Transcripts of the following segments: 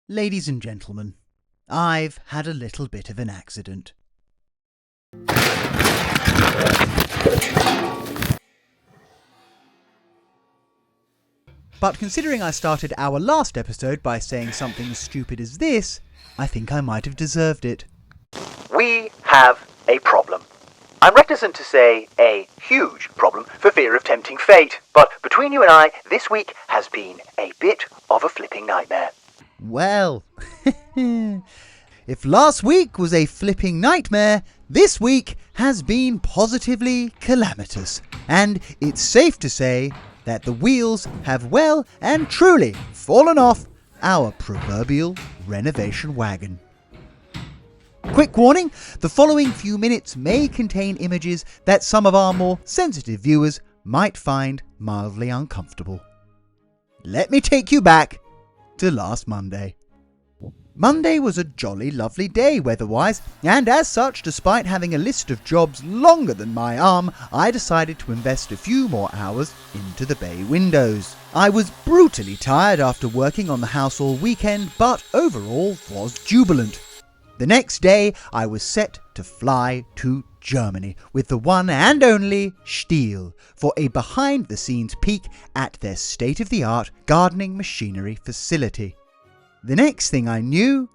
Ladies and gentlemen, I've had a little bit of an accident. But considering I started our last episode by saying something as stupid as this, I think I might have deserved it. We have a problem. I'm reticent to say a huge problem for fear of tempting fate, but between you and I, this week has been a bit of a flipping nightmare. Well, if last week was a flipping nightmare, this week has been positively calamitous. And it's safe to say that the wheels have well and truly fallen off our proverbial renovation wagon. Quick warning, the following few minutes may contain images that some of our more sensitive viewers might find mildly uncomfortable. Let me take you back to last Monday. Monday was a jolly lovely day weather-wise, and as such, despite having a list of jobs longer than my arm, I decided to invest a few more hours into the bay windows. I was brutally tired after working on the house all weekend, but overall was jubilant. The next day, I was set to fly to Germany with the one and only Stihl for a behind-the-scenes peek at their state-of-the-art gardening machinery facility. The next thing I knew...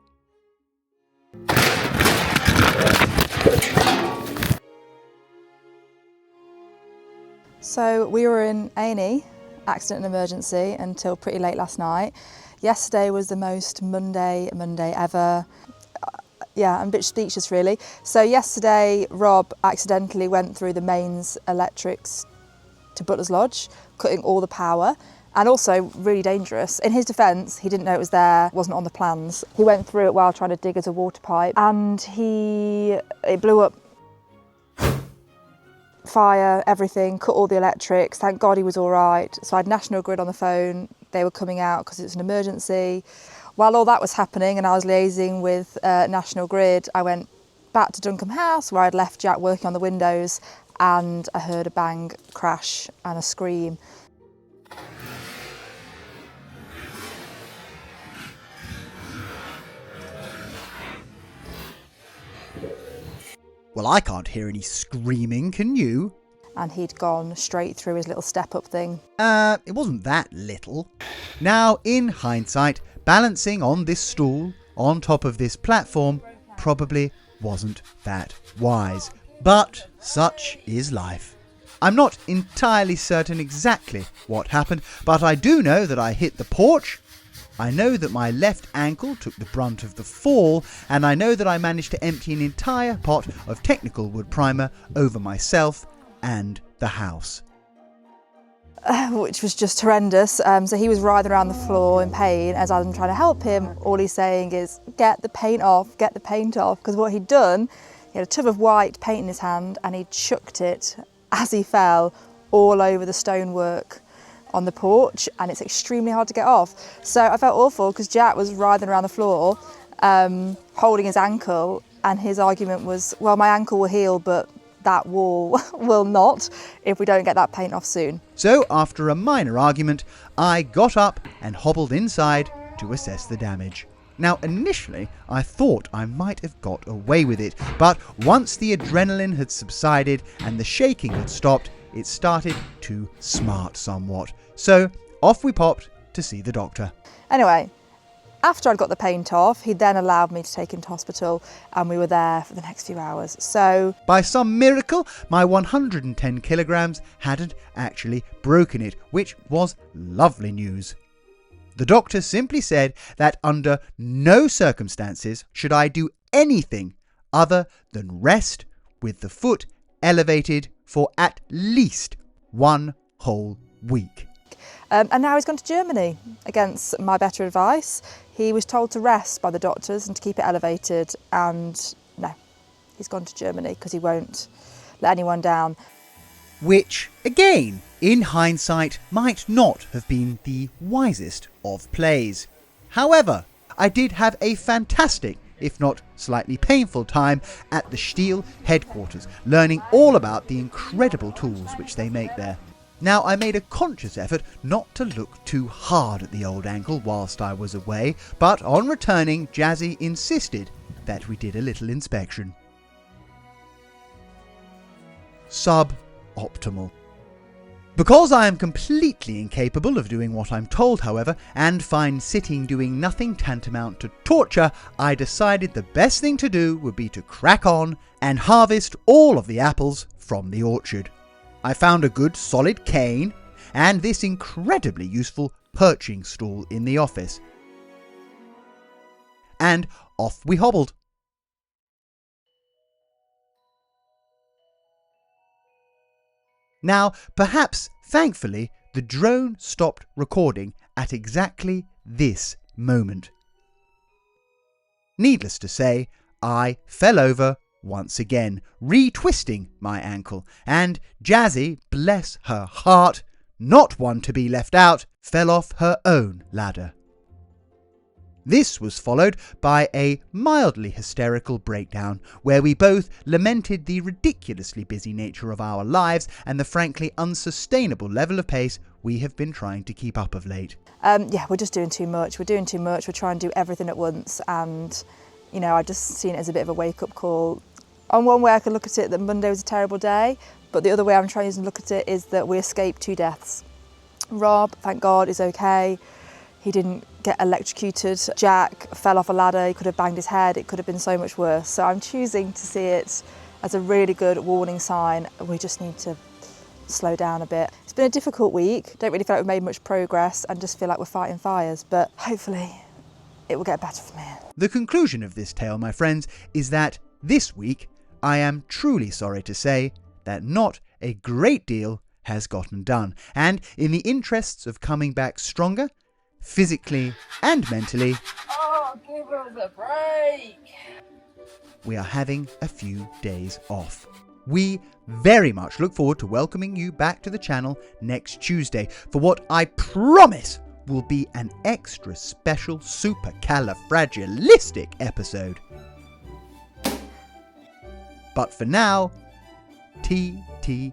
So we were in A&E, accident and emergency, until pretty late last night. Yesterday was the most Monday ever. Yeah, I'm a bit speechless really. So yesterday, Rob accidentally went through the mains electrics to Butler's Lodge, cutting all the power, and also really dangerous. In his defence, he didn't know it was there, wasn't on the plans. He went through it while trying to dig as a water pipe, and it blew up. Fire, everything, cut all the electrics. Thank God he was all right. So I had National Grid on the phone. They were coming out because it was an emergency. While all that was happening and I was liaising with National Grid, I went back to Duncombe House where I'd left Jack working on the windows, and I heard a bang, crash and a scream. Well, I can't hear any screaming, can you? And he'd gone straight through his little step-up thing. It wasn't that little. Now, in hindsight, balancing on this stool, on top of this platform, probably wasn't that wise. But such is life. I'm not entirely certain exactly what happened, but I do know that I hit the porch. I know that my left ankle took the brunt of the fall, and I know that I managed to empty an entire pot of technical wood primer over myself and the house. Which was just horrendous. So he was writhing around the floor in pain as I'm trying to help him. All he's saying is, get the paint off, get the paint off. Because what he'd done, he had a tub of white paint in his hand and he chucked it as he fell all over the stonework on the porch, and it's extremely hard to get off. So I felt awful because Jack was writhing around the floor, holding his ankle, and his argument was, well, my ankle will heal, but that wall will not if we don't get that paint off soon. So after a minor argument, I got up and hobbled inside to assess the damage. Now initially I thought I might have got away with it, but once the adrenaline had subsided and the shaking had stopped, it started to smart somewhat. So off we popped to see the doctor. Anyway, after I'd got the paint off, he then allowed me to take him to hospital, and we were there for the next few hours. So by some miracle, my 110 kilograms hadn't actually broken it, which was lovely news. The doctor simply said that under no circumstances should I do anything other than rest with the foot elevated for at least 1 whole week. And now he's gone to Germany against my better advice. He was told to rest by the doctors and to keep it elevated, and no, he's gone to Germany because he won't let anyone down. Which, again, in hindsight, might not have been the wisest of plays. However, I did have a fantastic, if not slightly painful time at the Stihl headquarters, learning all about the incredible tools which they make there. Now, I made a conscious effort not to look too hard at the old ankle whilst I was away, but on returning, Jazzy insisted that we did a little inspection. Suboptimal. Because I am completely incapable of doing what I'm told, however, and find sitting doing nothing tantamount to torture, I decided the best thing to do would be to crack on and harvest all of the apples from the orchard. I found a good solid cane and this incredibly useful perching stool in the office. And off we hobbled. Now, perhaps, thankfully, the drone stopped recording at exactly this moment. Needless to say, I fell over once again, retwisting my ankle, and Jazzy, bless her heart, not one to be left out, fell off her own ladder. This was followed by a mildly hysterical breakdown, where we both lamented the ridiculously busy nature of our lives and the frankly unsustainable level of pace we have been trying to keep up of late. We're just doing too much. We're trying to do everything at once, and I just seen it as a bit of a wake-up call. On one way I could look at it that Monday was a terrible day, but the other way I'm trying to look at it is that we escaped 2 deaths. Rob, thank God, is okay. He didn't get electrocuted. Jack fell off a ladder, he could have banged his head, it could have been so much worse. So I'm choosing to see it as a really good warning sign. We just need to slow down a bit. It's been a difficult week, don't really feel like we've made much progress and just feel like we're fighting fires, but hopefully it will get better from here. The conclusion of this tale, my friends, is that this week I am truly sorry to say that not a great deal has gotten done, and in the interests of coming back stronger, physically and mentally, give us a break. We are having a few days off. We very much look forward to welcoming you back to the channel next Tuesday for what I promise will be an extra special supercalifragilistic episode. But for now, TTFN.